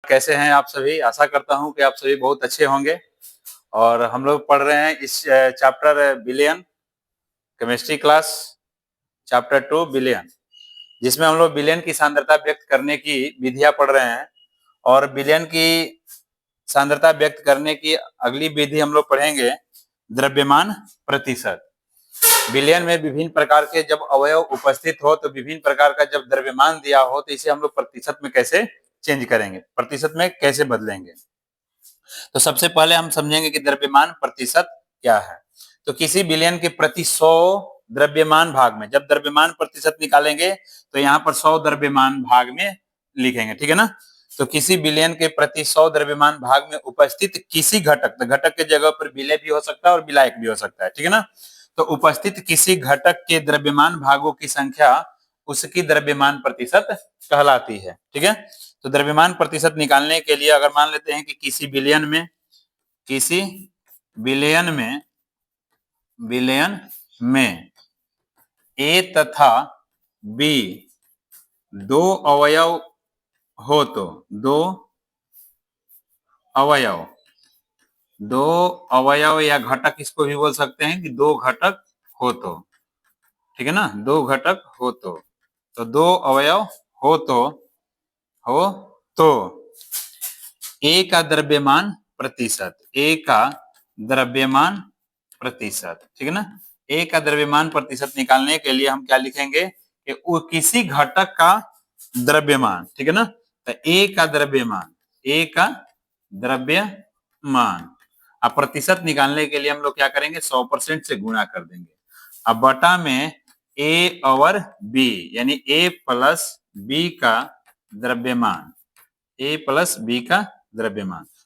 कैसे हैं आप सभी? आशा करता हूँ कि आप सभी बहुत अच्छे होंगे। और हम लोग पढ़ रहे हैं इस chapter billion, chemistry class chapter 2 billion, जिसमें हम लोग बिलियन की सांद्रता व्यक्त करने की विधियां पढ़ रहे हैं। और बिलियन की सांद्रता व्यक्त करने की अगली विधि हम लोग पढ़ेंगे द्रव्यमान प्रतिशत। बिलियन में विभिन्न प्रकार के जब अवयव उपस्थित हो तो विभिन्न प्रकार का जब द्रव्यमान दिया हो तो इसे हम लोग प्रतिशत में कैसे चेंज करेंगे, प्रतिशत में कैसे बदलेंगे। तो सबसे पहले हम समझेंगे कि द्रव्यमान प्रतिशत क्या है। तो किसी बिलियन के प्रति 100 द्रव्यमान भाग में जब द्रव्यमान प्रतिशत निकालेंगे तो यहाँ पर 100 द्रव्यमान भाग में लिखेंगे, ठीक है ना। तो किसी बिलियन के प्रति 100 द्रव्यमान भाग में उपस्थित किसी घटक, तो घटक के जगह पर विलय भी हो सकता है और विलायक भी हो सकता है, ठीक है ना। तो उपस्थित किसी घटक के द्रव्यमान भागों की संख्या उसकी द्रव्यमान प्रतिशत कहलाती है, ठीक है। तो द्रव्यमान प्रतिशत निकालने के लिए अगर मान लेते हैं कि किसी बिलियन में ए तथा बी दो अवयव हो तो दो अवयव या घटक इसको भी बोल सकते हैं कि दो घटक हो तो, ठीक है ना। दो घटक हो तो दो अवयव हो तो ए का द्रव्यमान प्रतिशत, ठीक है ना। ए का द्रव्यमान प्रतिशत निकालने के लिए हम क्या लिखेंगे कि वो किसी घटक का द्रव्यमान, ठीक है ना। तो ए का द्रव्यमान अब प्रतिशत निकालने के लिए हम लोग क्या करेंगे, 100% से गुणा कर देंगे। अब बटा में ए और बी यानी ए प्लस बी का द्रव्यमान,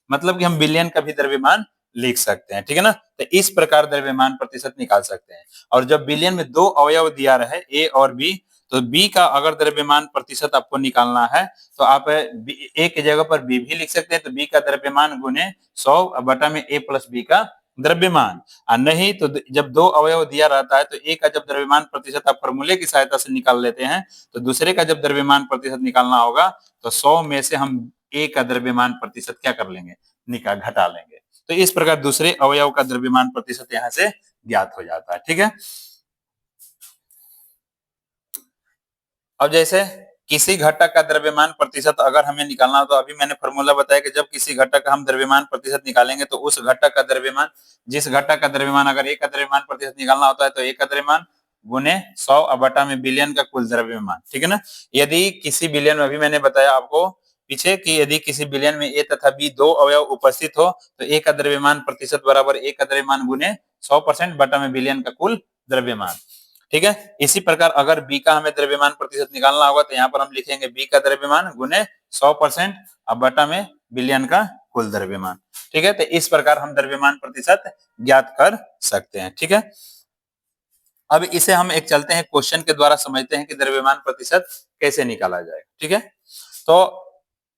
मतलब कि हम बिलियन का भी द्रव्यमान लिख सकते हैं, ठीक है ना। तो इस प्रकार द्रव्यमान प्रतिशत निकाल सकते हैं। और जब बिलियन में दो अवयव दिया रहे ए और बी, तो बी का अगर द्रव्यमान प्रतिशत आपको निकालना है तो आप ए की जगह पर बी भी लिख सकते हैं। तो बी का द्रव्यमान गुने 100 बटा में ए प्लस बी का द्रव्यमान। और नहीं तो जब दो अवयव दिया रहता है तो ए का जब द्रव्यमान प्रतिशत आप फॉर्मूले की सहायता से निकाल लेते हैं, तो दूसरे का जब द्रव्यमान प्रतिशत निकालना होगा तो 100 में से हम ए का द्रव्यमान प्रतिशत क्या कर लेंगे, घटा लेंगे। तो इस प्रकार दूसरे अवयव का द्रव्यमान प्रतिशत यहाँ से ज्ञात हो जाता है, ठीक है। अब जैसे किसी घटक का द्रव्यमान प्रतिशत अगर हमें निकालना हो तो अभी मैंने फॉर्मूला बताया कि जब किसी घटक का हम द्रव्यमान प्रतिशत निकालेंगे तो उस घटक का द्रव्यमान, जिस घटक का द्रव्यमान अगर ए का द्रव्यमान प्रतिशत निकालना होता है तो ए का द्रव्यमान गुने 100 बटा में बिलियन का कुल द्रव्यमान, ठीक है ना। यदि किसी बिलियन में, अभी मैंने बताया आपको पीछे कि यदि किसी बिलियन में ए तथा बी दो अवयव उपस्थित हो तो ए का द्रव्यमान प्रतिशत बराबर ए का द्रव्यमान गुने 100% बटा में बिलियन का कुल द्रव्यमान, ठीक है। इसी प्रकार अगर बी का हमें द्रव्यमान प्रतिशत निकालना होगा तो यहाँ पर हम लिखेंगे बी का द्रव्यमान गुने 100% अब बटा में बिलियन का कुल द्रव्यमान, ठीक है। तो इस प्रकार हम द्रव्यमान प्रतिशत ज्ञात कर सकते हैं, ठीक है। अब इसे हम एक चलते हैं क्वेश्चन के द्वारा समझते हैं कि द्रव्यमान प्रतिशत कैसे निकाला जाए, ठीक है। तो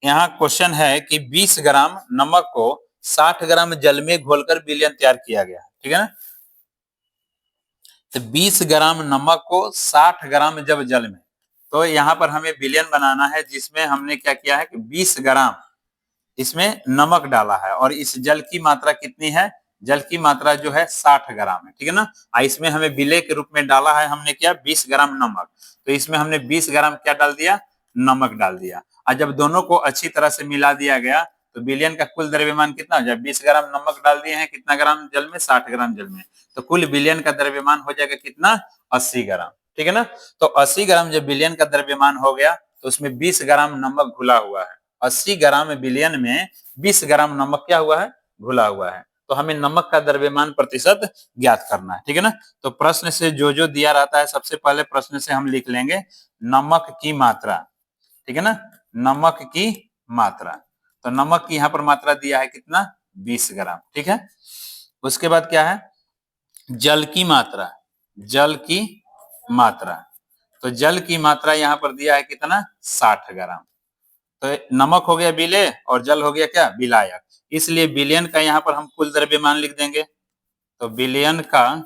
यहाँ क्वेश्चन है कि 20 ग्राम नमक को 60 ग्राम जल में घोलकर बिलियन तैयार किया गया, ठीक है ना। तो 20 ग्राम नमक को 60 ग्राम जब जल में, तो यहाँ पर हमें बिलियन बनाना है जिसमें हमने क्या किया है कि 20 ग्राम इसमें नमक डाला है और इस जल की मात्रा कितनी है, जल की मात्रा जो है 60 ग्राम है, ठीक है ना। इसमें हमें विलय के रूप में डाला है हमने क्या, 20 ग्राम नमक। तो इसमें हमने 20 ग्राम क्या डाल दिया, नमक डाल दिया। और जब दोनों को अच्छी तरह से मिला दिया गया तो बिलियन का कुल द्रव्यमान कितना हो जाए, 20 ग्राम नमक डाल दिए हैं, कितना ग्राम जल में, 60 ग्राम जल में, तो कुल बिलियन का द्रव्यमान हो जाएगा कितना, 80 ग्राम, ठीक है ना। तो 80 ग्राम जब बिलियन का द्रव्यमान हो गया तो उसमें 20 ग्राम नमक घुला हुआ है। 80 ग्राम बिलियन में 20 ग्राम नमक क्या हुआ है, घुला हुआ है। तो हमें नमक का द्रव्यमान प्रतिशत ज्ञात करना है, ठीक है ना। तो प्रश्न से जो दिया रहता है सबसे पहले प्रश्न से हम लिख लेंगे नमक की मात्रा, ठीक है ना, नमक की मात्रा। तो नमक की यहाँ पर मात्रा दिया है कितना, 20 ग्राम, ठीक है। उसके बाद क्या है, जल की मात्रा, तो जल की मात्रा यहाँ पर दिया है कितना, 60 ग्राम। तो नमक हो गया विलेय और जल हो गया क्या, विलायक, इसलिए बिलियन का यहाँ पर हम कुल द्रव्यमान लिख देंगे। तो बिलियन का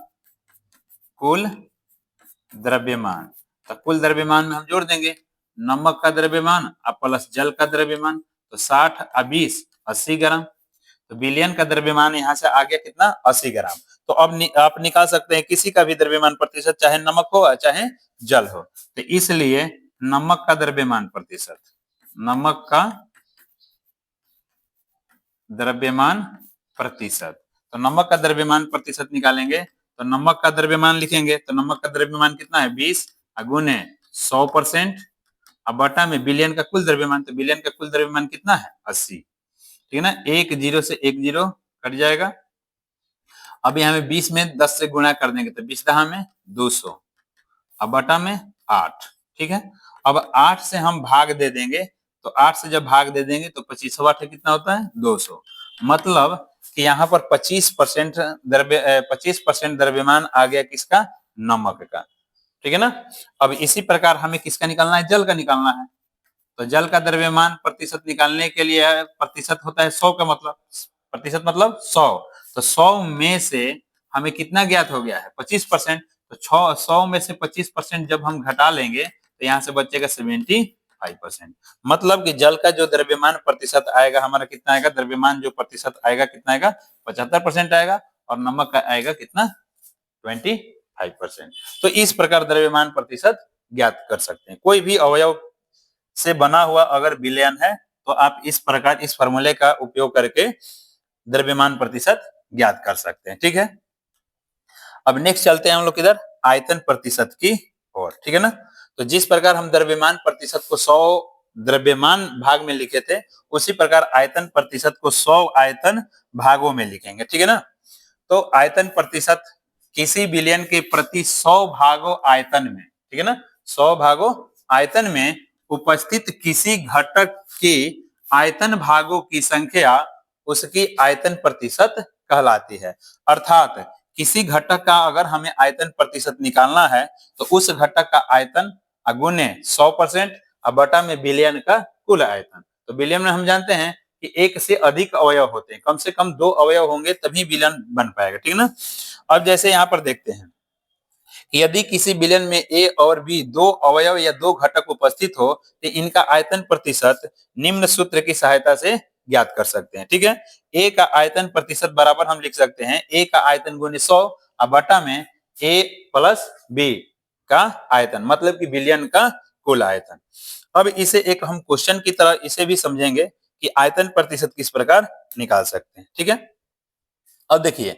कुल द्रव्यमान, तो कुल द्रव्यमान में हम जोड़ देंगे नमक का द्रव्यमान प्लस जल का द्रव्यमान। तो 60 और 20 80 ग्राम। तो बिलियन का द्रव्यमान यहाँ से आ गया कितना 80 ग्राम। तो अब आप निकाल सकते हैं किसी का भी द्रव्यमान प्रतिशत, चाहे नमक हो चाहे जल हो। तो इसलिए नमक का द्रव्यमान प्रतिशत, नमक का द्रव्यमान प्रतिशत, तो नमक का द्रव्यमान प्रतिशत निकालेंगे तो नमक का द्रव्यमान लिखेंगे तो नमक का द्रव्यमान कितना है 20 गुने 100% अब बटा में बिलियन का कुल द्रव्यमान, तो बिलियन का कुल द्रव्यमान कितना है 80। ठीक है ना, एक जीरो से एक जीरो कट जाएगा। अब यहाँ में 20 में 10 से गुणा कर देंगे तो 20 दहा में 200 अब बटा में 8। ठीक है, अब 8 से हम भाग दे देंगे तो 8 से जब भाग दे देंगे तो 25 कितना होता है 200। मतलब कि यहाँ पर 25% द्रव्यमान आ गया किसका, नमक का। ठीक है ना, अब इसी प्रकार हमें किसका निकालना है, जल का निकालना है। तो जल का द्रव्यमान प्रतिशत निकालने के लिए प्रतिशत होता है 100 का मतलब, प्रतिशत मतलब 100। तो 100 में से हमें कितना ज्ञात हो गया है 25%। तो 100 में से 25% जब हम घटा लेंगे तो यहाँ से बचेगा 75%। मतलब कि जल का जो द्रव्यमान प्रतिशत आएगा हमारा कितना आएगा, द्रव्यमान जो प्रतिशत आएगा कितना आएगा 75% आएगा, और नमक का आएगा कितना 25%। तो इस प्रकार द्रव्यमान प्रतिशत ज्ञात कर सकते हैं। कोई भी अवयव से बना हुआ अगर विलयन है तो आप इस प्रकार इस फॉर्मूले का उपयोग करके द्रव्यमान प्रतिशत ज्ञात कर सकते हैं। ठीक है, अब नेक्स्ट चलते हैं हम लोग किधर, आयतन प्रतिशत की ओर। ठीक है ना, तो जिस प्रकार हम द्रव्यमान प्रतिशत को 100 द्रव्यमान भाग में लिखे थे उसी प्रकार आयतन प्रतिशत को 100 आयतन भागों में लिखेंगे। ठीक है ना, तो आयतन प्रतिशत किसी विलयन के प्रति 100 भागों आयतन में, ठीक है ना, 100 भागों आयतन में उपस्थित किसी घटक की आयतन भागों की संख्या उसकी आयतन प्रतिशत कहलाती है। अर्थात किसी घटक का अगर हमें आयतन प्रतिशत निकालना है तो उस घटक का आयतन गुने 100% और बटा में विलयन का कुल आयतन। तो विलयन में हम जानते हैं कि एक से अधिक अवयव होते हैं, कम से कम 2 अवयव होंगे तभी विलयन बन पाएगा। ठीक है ना, अब जैसे यहाँ पर देखते हैं यदि किसी विलयन में ए और बी 2 अवयव या 2 घटक उपस्थित हो तो इनका आयतन प्रतिशत निम्न सूत्र की सहायता से ज्ञात कर सकते हैं। ठीक है, ए का आयतन प्रतिशत बराबर हम लिख सकते हैं ए का आयतन गुने 100 और बटा में ए प्लस बी का आयतन, मतलब कि विलयन का कुल आयतन। अब इसे एक हम क्वेश्चन की तरह इसे भी समझेंगे कि आयतन प्रतिशत किस प्रकार निकाल सकते हैं। ठीक है, अब देखिए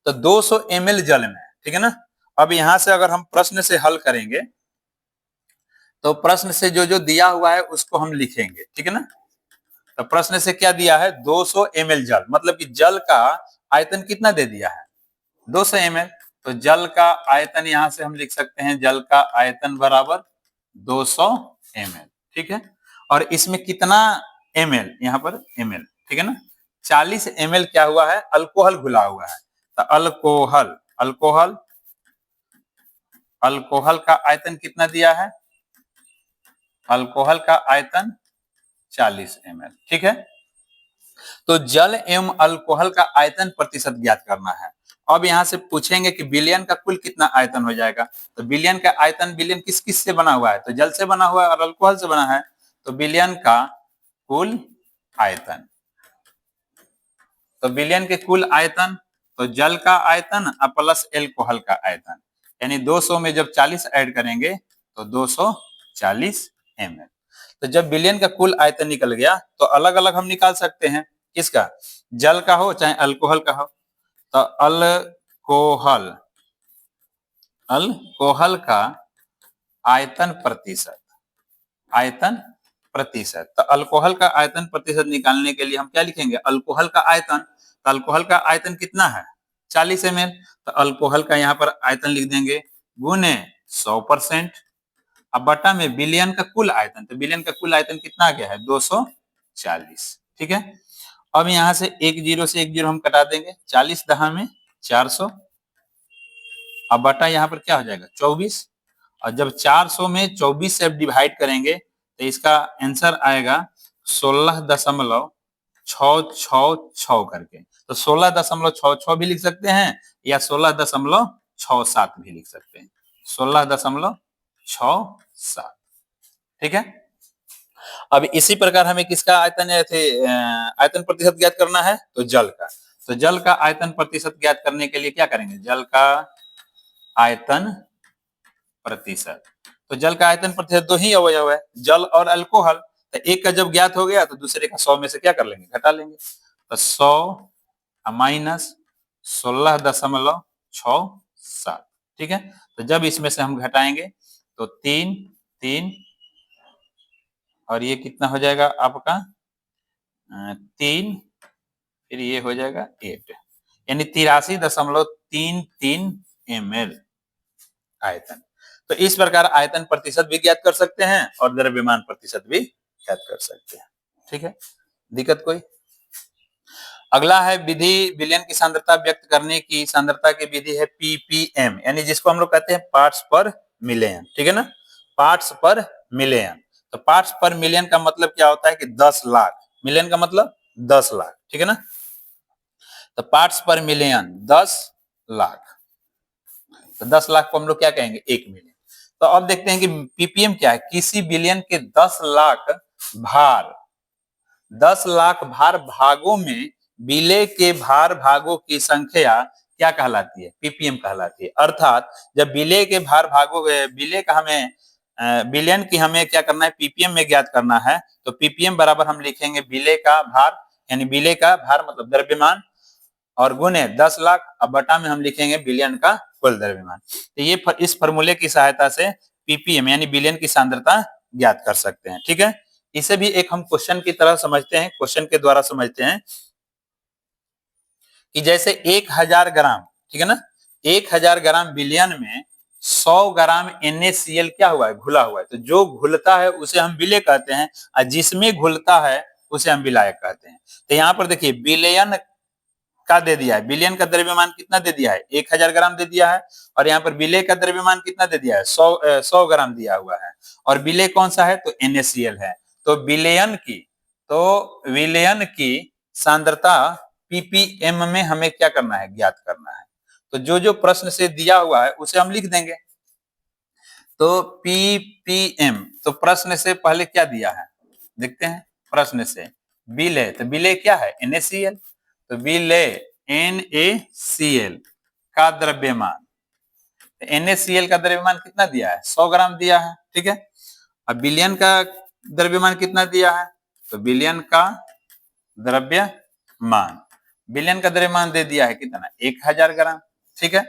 तो 200 ml जल में, ठीक है ना, अब यहां से अगर हम प्रश्न से हल करेंगे तो प्रश्न से जो जो दिया हुआ है उसको हम लिखेंगे। ठीक है ना, तो प्रश्न से क्या दिया है 200 ml जल, मतलब कि जल का आयतन कितना दे दिया है 200 ml। तो जल का आयतन यहां से हम लिख सकते हैं जल का आयतन बराबर 200 ml। ठीक है, और इसमें कितना ml, यहाँ पर ml, ठीक है ना, 40 ml क्या हुआ है अल्कोहल घुला हुआ है। तो अल्कोहल अल्कोहल अल्कोहल का आयतन कितना दिया है, अल्कोहल का आयतन 40 ml। ठीक है, तो जल एवं अल्कोहल का आयतन प्रतिशत ज्ञात करना है। अब यहां से पूछेंगे कि विलयन का कुल कितना आयतन हो जाएगा। तो विलयन का आयतन, विलयन किस किस से बना हुआ है, तो जल से बना हुआ है और अल्कोहल से बना है। तो विलयन का कुल आयतन, तो विलयन के कुल आयतन तो जल का आयतन प्लस अल्कोहल का आयतन, यानी 200 में जब 40 ऐड करेंगे तो 240 ml। तो जब विलयन का कुल आयतन निकल गया तो अलग अलग हम निकाल सकते हैं, किसका, जल का हो चाहे अल्कोहल का हो। तो अल्कोहल अल्कोहल का आयतन प्रतिशत, आयतन प्रतिशत, तो अल्कोहल का आयतन प्रतिशत निकालने के लिए हम क्या लिखेंगे अल्कोहल का आयतन। तो अल्कोहल का आयतन कितना है 40 ml, तो अल्कोहल का यहाँ पर आयतन लिख देंगे गुने 100% अब बटा में विलयन का कुल आयतन। तो विलयन का कुल आयतन कितना आ गया है 240। ठीक है, अब यहाँ से एक जीरो से एक जीरो हम कटा देंगे, 40 दहा में 400 अब बटा यहाँ पर क्या हो जाएगा 24, और जब 400 में 24 से डिवाइड करेंगे तो इसका आंसर आएगा 16.666 करके। तो 16.66 भी लिख सकते हैं या 16.67 भी लिख सकते हैं, 16.67। ठीक है, अब इसी प्रकार हमें किसका आयतन प्रतिशत ज्ञात करना है, तो जल का। तो जल का आयतन प्रतिशत ज्ञात करने के लिए क्या करेंगे, जल का आयतन प्रतिशत। तो जल का आयतन प्रतिशत दो ही अवयव है, जल और अल्कोहल। तो एक का जब ज्ञात हो गया तो दूसरे का 100 में से क्या कर लेंगे, घटा लेंगे। तो 100 माइनस 16.67, ठीक है। तो जब इसमें से हम घटाएंगे तो 3 3 और ये कितना हो जाएगा आपका 3, फिर ये हो जाएगा 8, यानी 83.33 ml आयतन। तो इस प्रकार आयतन प्रतिशत भी ज्ञात कर सकते हैं और द्रव्यमान प्रतिशत भी ज्ञात कर सकते हैं, ठीक है। दिक्कत कोई? अगला है विधि विलयन की सांद्रता व्यक्त करने की। सांद्रता की विधि है पीपीएम, यानी जिसको हम लोग कहते हैं पार्ट्स पर मिलियन, ठीक है ना, पार्ट्स पर मिलियन। तो पार्ट्स पर मिलियन का मतलब क्या होता है कि 10 लाख, मिलियन का मतलब 10 लाख, ठीक है ना। तो पार्ट्स पर मिलियन 10 लाख, तो 10 लाख को हम लोग क्या कहेंगे, 1 मिलियन। तो अब देखते हैं कि पीपीएम क्या है। किसी बिलियन के 10 लाख भार, 10 लाख भार भागों में विलेय के भार भागों की संख्या क्या कहलाती है, पीपीएम कहलाती है। अर्थात जब विलेय के भार भागों, विलेय का हमें बिलियन की हमें क्या करना है, पीपीएम में ज्ञात करना है। तो पीपीएम बराबर हम लिखेंगे विलेय का भार, यानी विलेय का भार मतलब द्रव्यमान, और गुने 10 लाख, अब बटा में हम लिखेंगे बिलियन का कुल द्रव्यमान। तो ये इस फॉर्मूले की सहायता से पीपीएम यानी बिलियन की सांद्रता ज्ञात कर सकते हैं, ठीक है। इसे भी एक हम क्वेश्चन की तरह समझते हैं, क्वेश्चन के द्वारा समझते हैं कि जैसे 1000 ग्राम, ठीक है ना, 1000 ग्राम बिलियन में 100 ग्राम NaCl क्या हुआ है, घुला हुआ है। तो जो घुलता है उसे हम विलेय कहते हैं, और जिसमें घुलता है उसे हम विलायक कहते हैं। तो यहाँ पर देखिए बिलियन का दे दिया है, बिलियन का द्रव्यमान कितना दे दिया है, 1000 ग्राम दे दिया है, और यहाँ पर विलेय का द्रव्यमान कितना दे दिया है, 100 ग्राम दिया हुआ है, और विलेय कौन सा है, तो NaCl है। तो विलयन की सांद्रता पीपीएम में हमें क्या करना है, ज्ञात करना है। तो जो जो प्रश्न से दिया हुआ है उसे हम लिख देंगे। तो पीपीएम, तो प्रश्न से पहले क्या दिया है देखते हैं। प्रश्न से विलेय, तो विलेय क्या है, NaCl। तो विलेय NaCl का द्रव्यमान, NaCl का द्रव्यमान कितना दिया है, 100 ग्राम दिया है, ठीक है। अब विलयन का द्रव्यमान कितना दिया है, तो विलयन का द्रव्यमान, विलयन का द्रव्यमान दे दिया है कितना, 1000 ग्राम, ठीक है।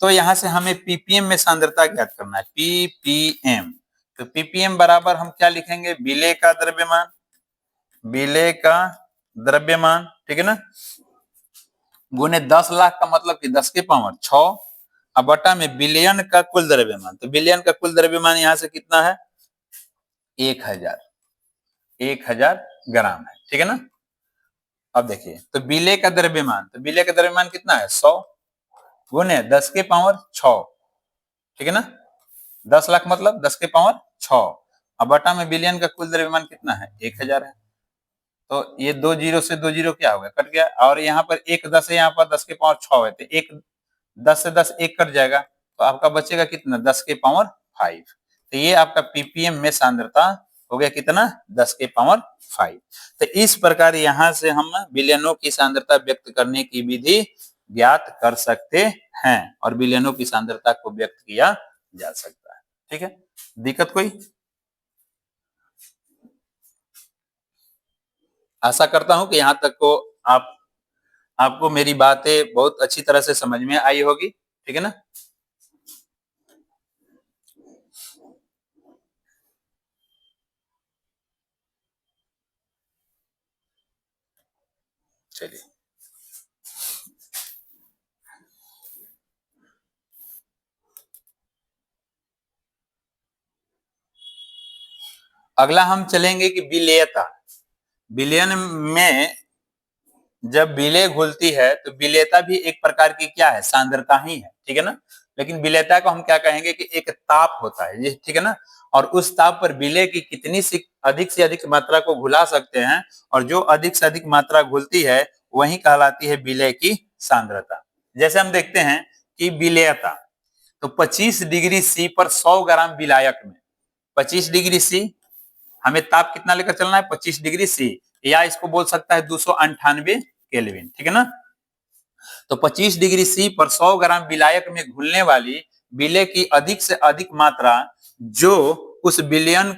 तो यहां से हमें पीपीएम में सांद्रता ज्ञात करना है, पीपीएम। तो पीपीएम बराबर हम क्या लिखेंगे, विलेय का द्रव्यमान, विलेय का द्रव्यमान, ठीक है ना, गुने 10 लाख का मतलब कि 10 के पावर 6, अब बटा में बिलियन का कुल द्रव्यमान। तो बिलियन का कुल द्रव्यमान यहां से कितना है, 1000 ग्राम है, ठीक है ना। अब देखिए तो विलेय का द्रव्यमान, तो विलेय का द्रव्यमान कितना है, 100 गुने 10 के पावर 6, ठीक है ना। 10 लाख मतलब 10 के पावर 6, अब बटा में बिलियन का कुल द्रव्यमान कितना है, 1000 है। तो ये 2 जीरो से 2 जीरो क्या हो गया, कट गया, और यहाँ पर एक 10 है, यहाँ पर 10 के पावर 6 है, तो एक 10 से 10 एक कट जाएगा, तो आपका बचेगा कितना, 10 के पावर 5। तो ये आपका पीपीएम में सांद्रता हो गया कितना, 10 के पावर 5। तो इस प्रकार यहाँ से हम विलयनों की सांद्रता व्यक्त करने की विधि ज्ञात कर सकते हैं, और विलयनों की सांद्रता को व्यक्त किया जा सकता है, ठीक है। दिक्कत कोई? आशा करता हूं कि यहाँ तक को आपको मेरी बातें बहुत अच्छी तरह से समझ में आई होगी, ठीक है ना। चलिए अगला हम चलेंगे कि विलेयता। विलयन में जब विलेय घुलती है तो विलेयता भी एक प्रकार की क्या है, सांद्रता ही है, ठीक है ना। लेकिन विलेयता को हम क्या कहेंगे कि एक ताप होता है ये, ठीक है ना। और उस ताप पर विलेय की कितनी से अधिक मात्रा को घुला सकते हैं, और जो अधिक से अधिक मात्रा घुलती है वही कहलाती है विलेय की सांद्रता। जैसे हम देखते हैं कि विलेयता, तो 25 डिग्री सी पर 100 ग्राम विलायक में, 25 डिग्री सी हमें ताप कितना लेकर चलना है, 25 डिग्री सी, या इसको बोल सकता है 298 केल्विन, ठीक है ना। तो 25 डिग्री सी पर 100 ग्राम विलायक में घुलने वाली विलेय की अधिक से अधिक मात्रा, जो उस विलयन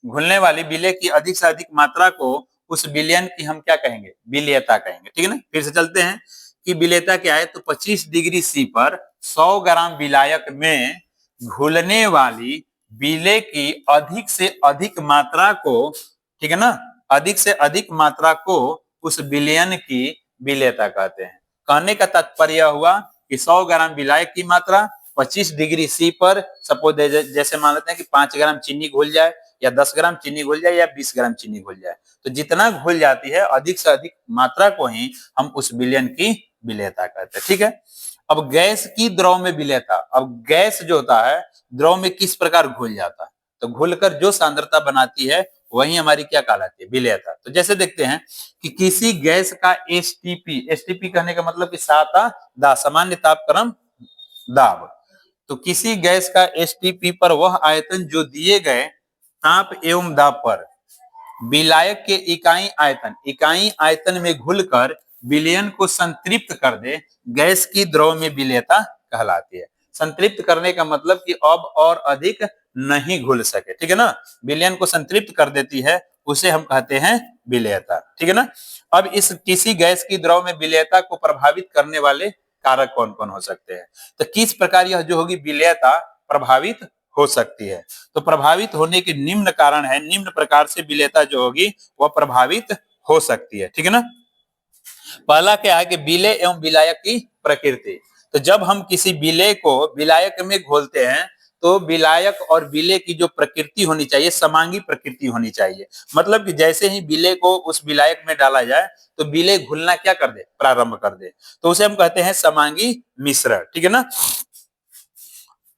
घुलने वाली विलेय की अधिक से अधिक मात्रा को उस विलयन की हम क्या कहेंगे, विलेयता कहेंगे, ठीक है ना। फिर से चलते हैं कि विलेयता क्या है, तो 25 डिग्री सी पर 100 ग्राम विलायक में घुलने वाली विलेय की अधिक से अधिक मात्रा को, ठीक है ना, अधिक से अधिक मात्रा को उस विलयन की विलेयता कहते हैं। कहने का तात्पर्य हुआ कि 100 ग्राम विलायक की मात्रा 25 डिग्री सी पर, सपोज जैसे मान लेते हैं कि 5 ग्राम चीनी घुल जाए, या 10 ग्राम चीनी घुल जाए, या 20 ग्राम चीनी घुल जाए, तो जितना घुल जाती है अधिक से अधिक मात्रा को ही हम उस विलयन की विलेयता कहते हैं, ठीक है। अब गैस की द्रव में विलेयता, अब गैस जो होता है द्रव में किस प्रकार घुल जाता है, तो घुलकर जो सांद्रता बनाती है वही हमारी क्या कहलाती है, विलेयता। तो जैसे देखते हैं कि किसी गैस का एसटीपी, एसटीपी कहने का मतलब कि साता दा, सामान्य तापक्रम दाब, तो किसी गैस का एसटीपी पर वह आयतन जो दिए गए ताप एवं दाब पर विलायक के इकाई आयतन में घुलकर विलयन को संतृप्त कर दे, गैस की द्रव में विलेयता कहलाती है। संतृप्त करने का मतलब कि अब और अधिक नहीं घुल सके, ठीक है ना, विलयन को संतृप्त कर देती है, उसे हम कहते हैं विलेयता, ठीक है ना। अब इस किसी गैस की द्रव में विलेयता को प्रभावित करने वाले कारक कौन कौन हो सकते हैं, तो किस प्रकार यह जो होगी विलेयता प्रभावित हो सकती है। तो प्रभावित होने के निम्न कारण है, निम्न प्रकार से विलेयता जो होगी वह प्रभावित हो सकती है, ठीक है ना। पहला क्या है कि विलेय एवं विलायक की प्रकृति। तो जब हम किसी विलेय को विलायक में घोलते हैं तो विलायक और विलेय की जो प्रकृति होनी चाहिए, समांगी प्रकृति होनी चाहिए। मतलब कि जैसे ही विलेय को उस विलायक में डाला जाए तो विलेय घुलना क्या कर दे, प्रारंभ कर दे, तो उसे हम कहते हैं समांगी मिश्रण, ठीक है ना।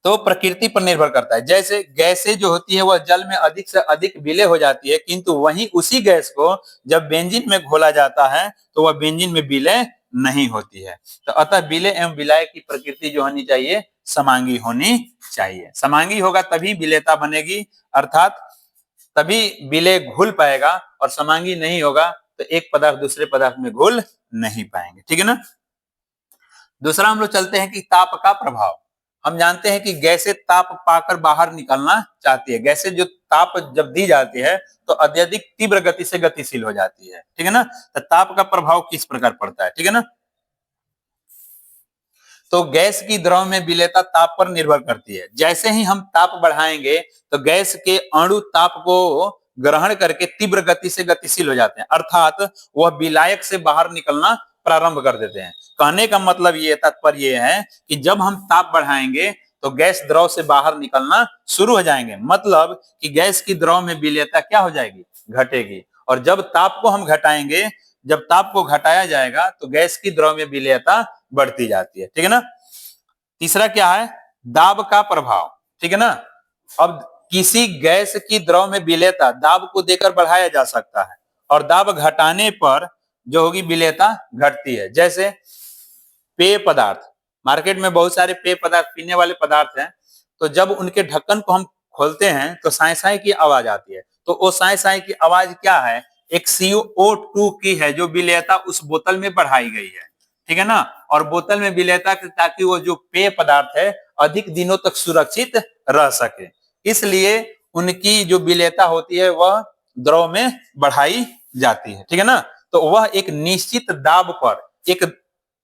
तो प्रकृति पर निर्भर करता है, जैसे गैसें जो होती है वह जल में अधिक से अधिक विलेय हो जाती है, किंतु वहीं उसी गैस को जब बेंजीन में घोला जाता है तो वह बेंजीन में विलेय नहीं होती है। तो अतः विलेय एवं विलायक की प्रकृति जो होनी चाहिए समांगी होनी चाहिए। समांगी होगा तभी विलेयता बनेगी, अर्थात तभी विलेय घुल पाएगा, और समांगी नहीं होगा तो एक पदार्थ दूसरे पदार्थ में घुल नहीं पाएंगे, ठीक है ना। दूसरा हम लोग चलते हैं कि ताप का प्रभाव। हम जानते हैं कि गैसें ताप पाकर बाहर निकलना चाहती है, गैसें जो ताप जब दी जाती है तो अत्यधिक तीव्र गति से गतिशील हो जाती है, ठीक है ना। तो ताप का प्रभाव किस प्रकार पड़ता है, ठीक है ना। तो गैस की द्रव में विलेयता ताप पर निर्भर करती है। जैसे ही हम ताप बढ़ाएंगे तो गैस के अणु ताप को ग्रहण करके तीव्र गति से गतिशील हो जाते हैं, अर्थात वह विलायक से बाहर निकलना प्रारंभ कर देते हैं। कहने का मतलब ये, तात्पर्य ये है कि जब हम ताप बढ़ाएंगे तो गैस द्रव से बाहर निकलना शुरू हो जाएंगे, मतलब कि गैस की द्रव में विलेयता क्या हो जाएगी, घटेगी। और जब ताप को हम घटाएंगे, जब ताप को घटाया जाएगा तो गैस की द्रव में विलेयता बढ़ती जाती है, ठीक है ना। तीसरा क्या है, दाब का प्रभाव, ठीक है ना। अब किसी गैस की द्रव में विलेयता दाब को देकर बढ़ाया जा सकता है, और दाब घटाने पर जो होगी विलेयता घटती है। जैसे पेय पदार्थ, मार्केट में बहुत सारे पेय पदार्थ, पीने वाले पदार्थ हैं, तो जब उनके ढक्कन को हम खोलते हैं तो साई साई की आवाज आती है। तो वो साई साई की आवाज क्या है, एक CO2 की है जो विलेयता उस बोतल में बढ़ाई गई है, ठीक है ना। और बोतल में विलेयता ताकि वो जो पेय पदार्थ है अधिक दिनों तक सुरक्षित रह सके, इसलिए उनकी जो विलेयता होती है वह द्रव में बढ़ाई जाती है, ठीक है ना। तो वह एक निश्चित दाब पर एक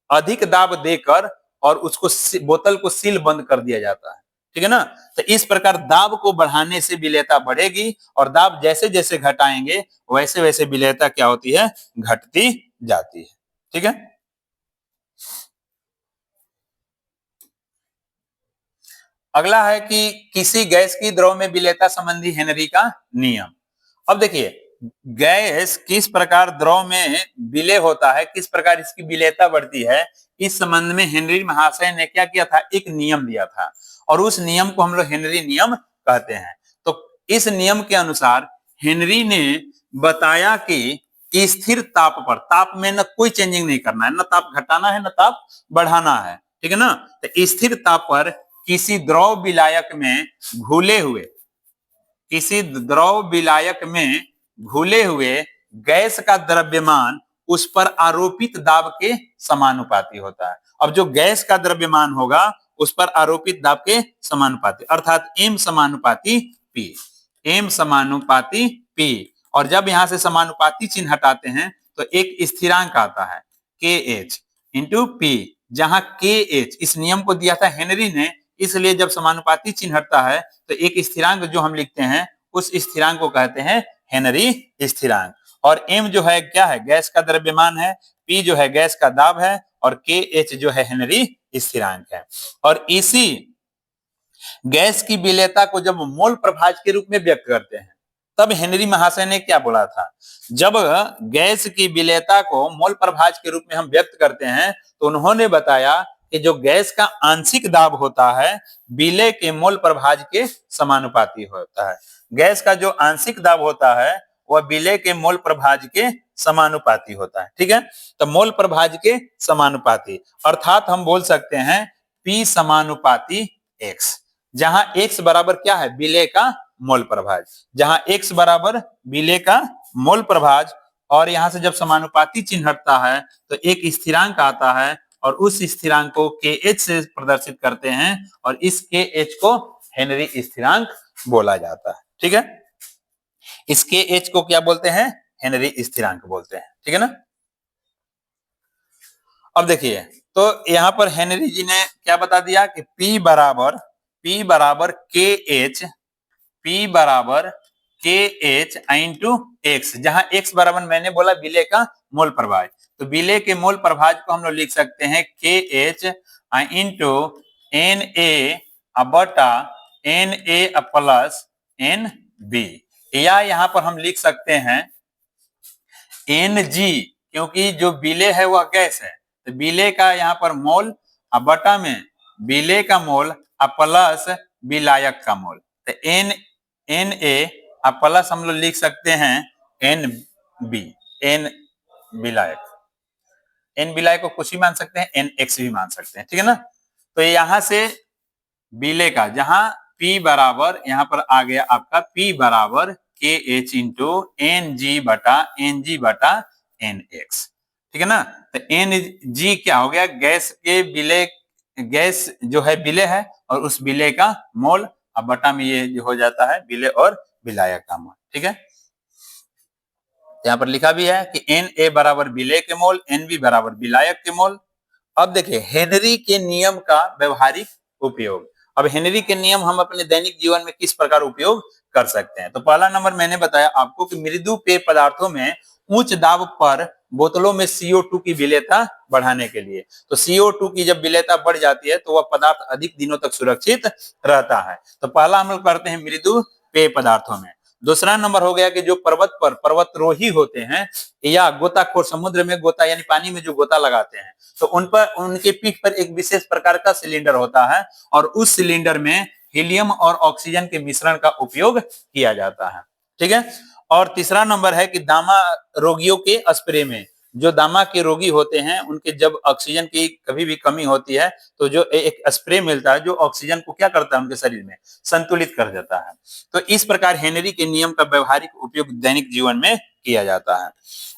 अधिक दाब देकर और उसको बोतल को सील बंद कर दिया जाता है, ठीक है ना। तो इस प्रकार दाब को बढ़ाने से विलेयता बढ़ेगी, और दाब जैसे जैसे घटाएंगे वैसे वैसे विलेयता क्या होती है, घटती जाती है, ठीक है। अगला है कि किसी गैस की द्रव में विलेयता संबंधी हेनरी का नियम। अब देखिए गैस किस प्रकार द्रव में विलेय होता है, किस प्रकार इसकी विलेयता बढ़ती है, इस संबंध में हेनरी महाशय ने क्या किया था, एक नियम दिया था, और उस नियम को हम लोग हेनरी नियम कहते हैं। तो इस नियम के अनुसार हेनरी ने बताया कि स्थिर ताप पर, ताप में न कोई चेंजिंग नहीं करना है, न ताप घटाना है न ताप बढ़ाना है, ठीक है ना। तो स्थिर ताप पर किसी द्रव विलायक में घुले हुए किसी द्रव विलायक में घुले हुए गैस का द्रव्यमान उस पर आरोपित दाब के समानुपाती होता है। अब जो गैस का द्रव्यमान होगा उस पर आरोपित दाब के समानुपाती, अर्थात M समानुपाती P, M समानुपाती P। और जब यहां से समानुपाती चिन्ह हटाते हैं तो एक स्थिरांक आता है KH इंटू P, जहां KH इस नियम को दिया था हेनरी ने, इसलिए जब समानुपाती चिन्ह हटता है तो एक स्थिरांक जो हम लिखते हैं उस स्थिरांक को कहते हैं हेनरी स्थिरांक। और M जो है क्या है, गैस का द्रव्यमान है, P जो है गैस का दाब है, और KH जो है हेनरी स्थिरांक है। और इसी गैस की विलेयता को जब मोल प्रभाज के रूप में व्यक्त करते हैं तब हेनरी महाशय ने क्या बोला था, जब गैस की विलेयता को मोल प्रभाज के रूप में हम व्यक्त करते हैं तो उन्होंने बताया कि जो गैस का आंशिक दाब होता है विलेय के मोल प्रभाज के समानुपाती होता है। गैस का जो आंशिक दाब होता है वह विलेय के मोल प्रभाज के समानुपाती होता है। ठीक है, तो मोल प्रभाज के समानुपाती, अर्थात हम बोल सकते हैं P समानुपाती X, जहां X बराबर क्या है, विलेय का मोल प्रभाज, जहां X बराबर विलेय का मोल प्रभाज। और यहां से जब समानुपाती चिन्ह हटता है तो एक स्थिरांक आता है और उस स्थिरांक को KH से प्रदर्शित करते हैं और इस KH को हेनरी स्थिरांक बोला जाता है। ठीक है, इस KH को क्या बोलते हैं, हेनरी स्थिरांक बोलते हैं। ठीक है ना। अब देखिए, तो यहां पर हेनरी जी ने क्या बता दिया कि P बराबर KH, P बराबर KH इंटू X, जहां X बराबर मैंने बोला विलेय का मोल प्रभाज, तो विलेय के मोल प्रभाज को हम लोग लिख सकते हैं KH इंटू Na बटा Na प्लस NB, या यहां पर हम लिख सकते हैं Ng, क्योंकि जो विलेय है वह गैस है, तो विलेय का यहाँ पर मोल बटा में विलेय का मोल प्लस विलायक का मोल, तो Na प्लस हम लोग लिख सकते हैं NB, N विलायक, N विलायक को कुछ भी मान सकते हैं, NX भी मान सकते हैं। ठीक है ना। तो यहां से विलेय का, जहां P बराबर यहाँ पर आ गया आपका P बराबर KH इंटू NG बटा NX। ठीक है ना। तो NG क्या हो गया, गैस के विलेय, गैस जो है विलेय है और उस विलेय का मोल, अब बटा में ये जो हो जाता है विलेय और विलायक का मोल। ठीक है, यहाँ पर लिखा भी है कि Na बराबर विलेय के मोल, Nb बराबर विलायक के मोल। अब देखिए हेनरी के नियम का व्यवहारिक उपयोग। अब हेनरी के नियम हम अपने दैनिक जीवन में किस प्रकार उपयोग कर सकते हैं, तो पहला नंबर मैंने बताया आपको कि मृदु पेय पदार्थों में उच्च दाब पर बोतलों में CO2 की विलेयता बढ़ाने के लिए, तो CO2 की जब विलेयता बढ़ जाती है तो वह पदार्थ अधिक दिनों तक सुरक्षित रहता है। तो पहला हम लोग करते हैं मृदु पेय पदार्थों में। दूसरा नंबर हो गया कि जो पर्वत पर पर्वतरोही होते हैं या गोताखोर, समुद्र में गोता यानी पानी में जो गोता लगाते हैं, तो उन पर, उनके पीठ पर एक विशेष प्रकार का सिलेंडर होता है और उस सिलेंडर में हीलियम और ऑक्सीजन के मिश्रण का उपयोग किया जाता है। ठीक है। और तीसरा नंबर है कि दामा रोगियों के स्प्रे में, जो दामा के रोगी होते हैं उनके जब ऑक्सीजन की कभी भी कमी होती है तो जो एक स्प्रे मिलता है जो ऑक्सीजन को क्या करता है उनके शरीर में संतुलित कर देता है। तो इस प्रकार हेनरी के नियम का व्यवहारिक उपयोग दैनिक जीवन में किया जाता है।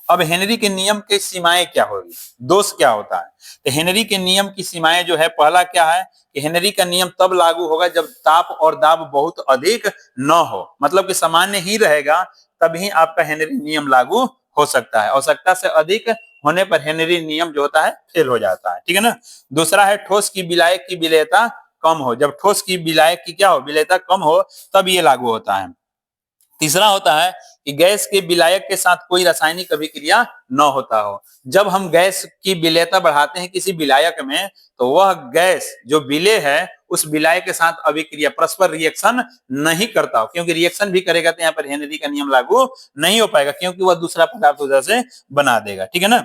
अब हेनरी के नियम की सीमाएं क्या होगी, दोष क्या होता है, तो हेनरी के नियम की सीमाएं जो है, पहला क्या है कि हेनरी का नियम तब लागू होगा जब ताप और दाब बहुत अधिक न हो, मतलब कि सामान्य ही रहेगा तभी आपका हेनरी नियम लागू हो सकता है, आवश्यकता से अधिक होने पर हेनरी नियम जो होता है फेल हो जाता है। ठीक है ना। दूसरा है ठोस की विलायक की विलेयता कम हो, जब ठोस की विलायक की क्या हो, विलेयता कम हो तब ये लागू होता है। तीसरा होता है कि गैस के विलायक के साथ कोई रासायनिक अभिक्रिया न होता हो, जब हम गैस की विलेयता बढ़ाते हैं किसी विलायक में तो वह गैस जो विलेय है उस विलाय के साथ अभिक्रिया परस्पर रिएक्शन नहीं करता हो, क्योंकि रिएक्शन भी करेगा तो यहाँ पर हेनरी का नियम लागू नहीं हो पाएगा, क्योंकि वह दूसरा पदार्थ उधर से बना देगा। ठीक है ना।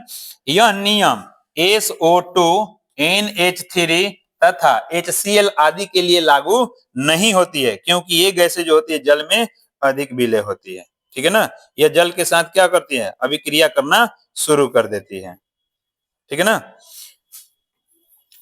यह नियम SO2, NH3 तथा HCl आदि के लिए लागू नहीं होती है, क्योंकि ये गैसें जो होती है जल में अधिक विलेय होती है। ठीक है ना। यह जल के साथ क्या करती है, अभिक्रिया करना शुरू कर देती है। ठीक है ना।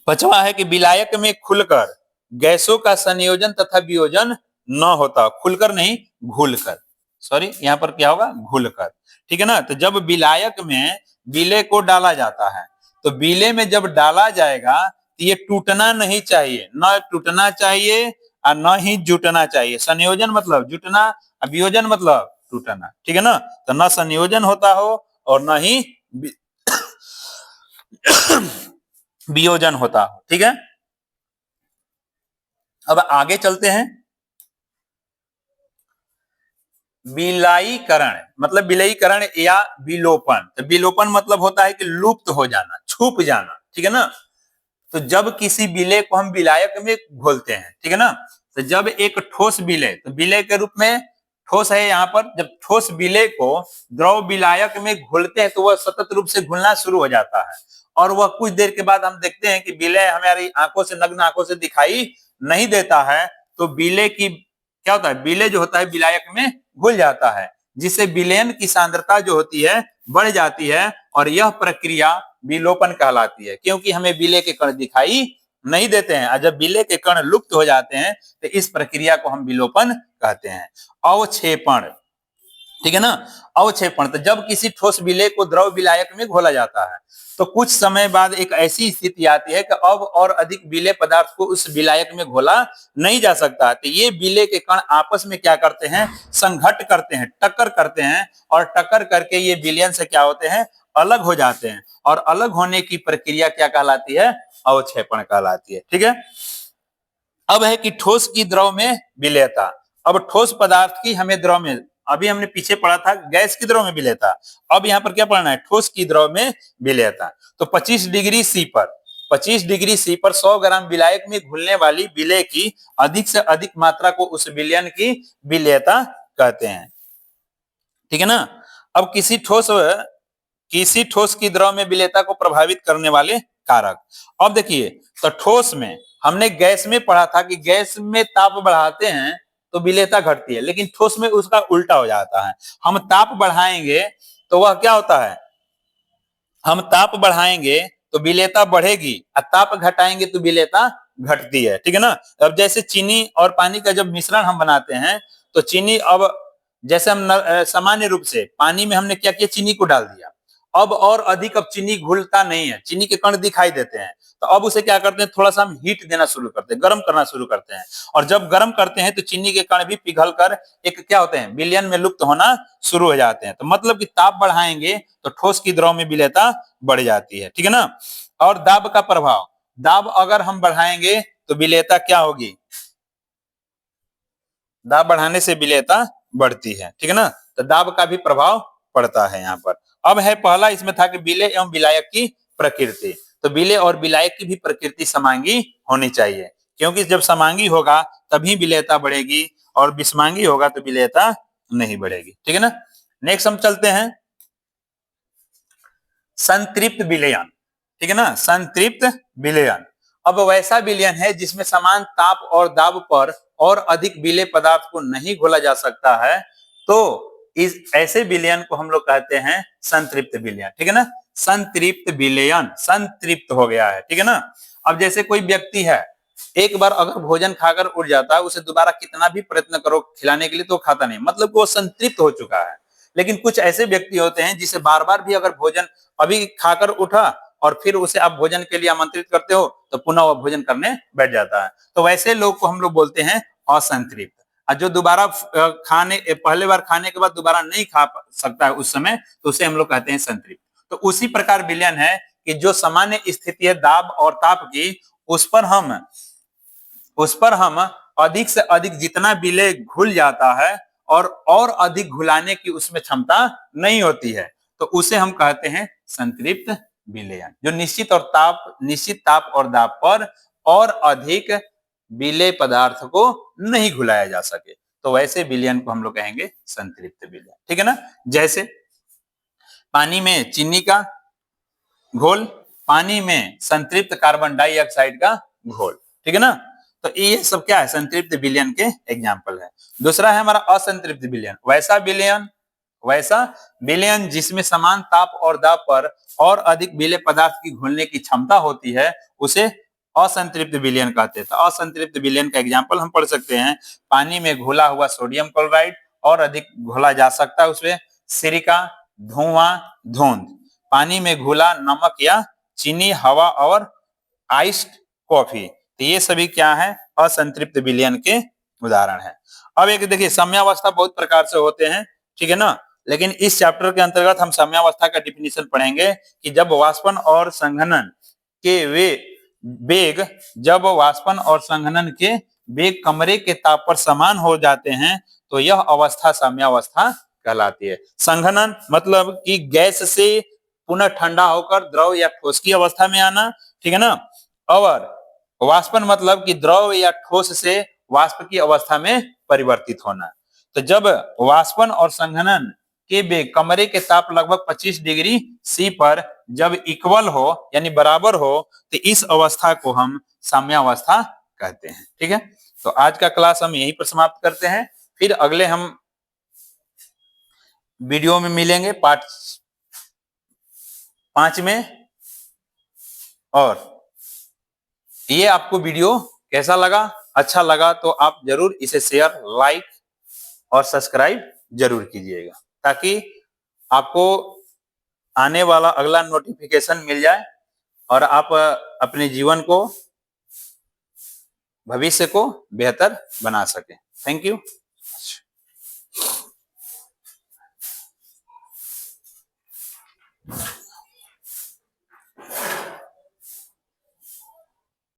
पांचवा है कि विलायक में खुलकर गैसों का संयोजन तथा वियोजन न होता, खुलकर नहीं घुलकर, सॉरी यहाँ पर क्या होगा, घुलकर, ठीक है ना। तो जब विलायक में विलेय को डाला जाता है, तो विलेय में जब डाला जाएगा तो ये टूटना नहीं चाहिए, न टूटना चाहिए और न ही जुटना चाहिए। संयोजन मतलब जुटना, वियोजन मतलब टूटना, ठीक है ना। तो न संयोजन होता हो और न ही वियोजन होता हो, ठीक है। अब आगे चलते हैं। विलायीकरण मतलब विलयीकरण या विलोपन। तो विलोपन मतलब होता है कि लुप्त हो जाना, छुप जाना, ठीक है ना। तो जब किसी विलेय को हम विलायक में घोलते हैं, ठीक है ना, तो जब एक ठोस विलेय, तो विलेय के रूप में ठोस है यहाँ पर, जब ठोस विलेय को द्रव विलायक में घोलते हैं तो वह सतत रूप से घुलना शुरू हो जाता है, और वह कुछ देर के बाद हम देखते हैं कि विलेय हमारी आंखों से, नग्न आंखों से दिखाई नहीं देता है। तो विलेय की क्या होता है, विलेय जो होता है विलायक में घुल जाता है, जिससे विलयन की सांद्रता जो होती है बढ़ जाती है, और यह प्रक्रिया विलोपन कहलाती है, क्योंकि हमें विलेय के कण दिखाई नहीं देते हैं। और जब विलेय के कण लुप्त हो जाते हैं तो इस प्रक्रिया को हम विलोपन कहते हैं। अवक्षेपण, ठीक है ना, अवक्षेपण। तो जब किसी ठोस विलेय को द्रव विलायक में घोला जाता है तो कुछ समय बाद एक ऐसी स्थिति आती है कि अब और अधिक विलेय पदार्थ को उस विलायक में घोला नहीं जा सकता। तो ये विलेय के कण आपस में क्या करते हैं, संघट करते हैं, टक्कर करते हैं, और टक्कर करके ये विलयन से क्या होते हैं, अलग हो जाते हैं, और अलग होने की प्रक्रिया क्या कहलाती है, अवक्षेपण कहलाती है, ठीक है। अब है कि ठोस की द्रव में विलेयता। अब ठोस पदार्थ की हमें द्रव में, अभी हमने पीछे पढ़ा था गैस की द्रव में विलेयता, अब यहाँ पर क्या पढ़ना है, ठोस की द्रव में विलेयता। तो 25 डिग्री सी पर 25 डिग्री सी पर 100 ग्राम विलायक में घुलने वाली विलेय की अधिक से अधिक मात्रा को उस विलयन की विलेयता कहते हैं, ठीक है ना। अब किसी ठोस की द्रव में विलेयता को प्रभावित करने वाले कारक। अब देखिए, तो ठोस में हमने गैस में पढ़ा था कि गैस में ताप बढ़ाते हैं तो विलेयता घटती है, लेकिन ठोस में उसका उल्टा हो जाता है। हम ताप बढ़ाएंगे तो वह क्या होता है, हम ताप बढ़ाएंगे तो विलेयता बढ़ेगी, और ताप घटाएंगे तो विलेयता घटती है, ठीक है ना। अब जैसे चीनी और पानी का जब मिश्रण हम बनाते हैं तो चीनी, अब जैसे हम सामान्य रूप से पानी में हमने क्या किया, चीनी को डाल दिया, अब और अधिक अब चीनी घुलता नहीं है, चीनी के कण दिखाई देते हैं, तो अब उसे क्या करते हैं, थोड़ा सा हम हीट देना शुरू करते हैं, गर्म करना शुरू करते हैं, और जब गर्म करते हैं तो चीनी के कण भी पिघल कर एक क्या होते हैं, विलयन में लुप्त होना शुरू हो जाते हैं। तो मतलब कि ताप बढ़ाएंगे तो ठोस की द्रव में विलेयता बढ़ जाती है, ठीक है ना। और दाब का प्रभाव, दाब अगर हम बढ़ाएंगे तो विलेयता क्या होगी, दाब बढ़ाने से विलेयता बढ़ती है, ठीक है ना। तो दाब का भी प्रभाव पड़ता है यहाँ पर। अब है पहला, इसमें था कि विलेय एवं विलायक की प्रकृति। तो विलेय और विलायक की भी प्रकृति समांगी होनी चाहिए, क्योंकि जब समांगी होगा तभी विलेयता बढ़ेगी, और विषमांगी होगा तो विलेयता नहीं बढ़ेगी, ठीक है ना। नेक्स्ट हम चलते हैं संतृप्त विलयन, ठीक है ना, संतृप्त विलयन। अब वैसा विलयन है जिसमें समान ताप और दाब पर और अधिक विलेय पदार्थ को नहीं घोला जा सकता है, तो इस ऐसे विलयन को हम लोग कहते हैं संतृप्त विलयन, ठीक है ना। संतृप्त विलयन, संतृप्त हो गया है, ठीक है ना। अब जैसे कोई व्यक्ति है, एक बार अगर भोजन खाकर उठ जाता है, उसे दोबारा कितना भी प्रयत्न करो खिलाने के लिए तो खाता नहीं, मतलब वो संतृप्त हो चुका है। लेकिन कुछ ऐसे व्यक्ति होते हैं जिसे बार बार भी अगर भोजन अभी खाकर उठा और फिर उसे आप भोजन के लिए आमंत्रित करते हो तो पुनः वह भोजन करने बैठ जाता है, तो वैसे लोग को हम लोग बोलते हैं असंतृप्त। और जो दोबारा खाने, पहले बार खाने के बाद दोबारा नहीं खा सकता है उस समय, तो उसे हम लोग कहते हैं संतृप्त। तो उसी प्रकार विलयन है कि जो सामान्य स्थिति है दाब और ताप की, उस पर हम अधिक से अधिक जितना विलेय घुल जाता है और अधिक घुलाने की उसमें क्षमता नहीं होती है, तो उसे हम कहते हैं संतृप्त विलयन। जो निश्चित ताप और दाब पर और अधिक विलेय पदार्थ को नहीं घुलाया जा सके, तो वैसे विलयन को हम लोग कहेंगे संतृप्त विलयन, ठीक है ना। जैसे पानी में चीनी का घोल, पानी में संतृप्त कार्बन डाइऑक्साइड का घोल, ठीक है ना। तो ये सब क्या है, संतृप्त विलयन के एग्जाम्पल है। दूसरा है हमारा असंतृप्त विलयन। वैसा विलयन जिसमें समान ताप और दाब पर और अधिक विलेय पदार्थ की घुलने की क्षमता होती है, उसे असंतृप्त विलयन कहते हैं। तो असंतृप्त विलयन का एग्जाम्पल हम पढ़ सकते हैं, पानी में घुला हुआ सोडियम क्लोराइड और अधिक घोला जा सकता है उसमें सिरका, धुआं, धुंध, पानी में घुला नमक या चीनी, हवा और आइस्ड कॉफी। तो ये सभी क्या है, असंतृप्त विलयन के उदाहरण है। अब एक देखिए साम्यावस्था बहुत प्रकार से होते हैं, ठीक है ना, लेकिन इस चैप्टर के अंतर्गत हम साम्यावस्था का डिफिनीशन पढ़ेंगे कि जब वाष्पन और संघनन के वेग कमरे के ताप पर समान हो जाते हैं तो यह अवस्था साम्यावस्था कहलाती है। संघनन मतलब कि गैस से पुनः ठंडा होकर द्रव या ठोस की अवस्था में आना, ठीक है ना, और वाष्पन मतलब कि द्रव या ठोस से वाष्प की अवस्था में परिवर्तित होना। तो जब वाष्पन और संघनन के वेग कमरे के ताप लगभग 25 डिग्री सी पर जब इक्वल हो यानी बराबर हो तो इस अवस्था को हम साम्यावस्था कहते हैं। ठीक है, तो आज का क्लास हम यहीं पर समाप्त करते हैं, फिर अगले हम वीडियो में मिलेंगे पार्ट 5 में। और ये आपको वीडियो कैसा लगा, अच्छा लगा तो आप जरूर इसे शेयर, लाइक और सब्सक्राइब जरूर कीजिएगा ताकि आपको आने वाला अगला नोटिफिकेशन मिल जाए और आप अपने जीवन को, भविष्य को बेहतर बना सके। Thank you.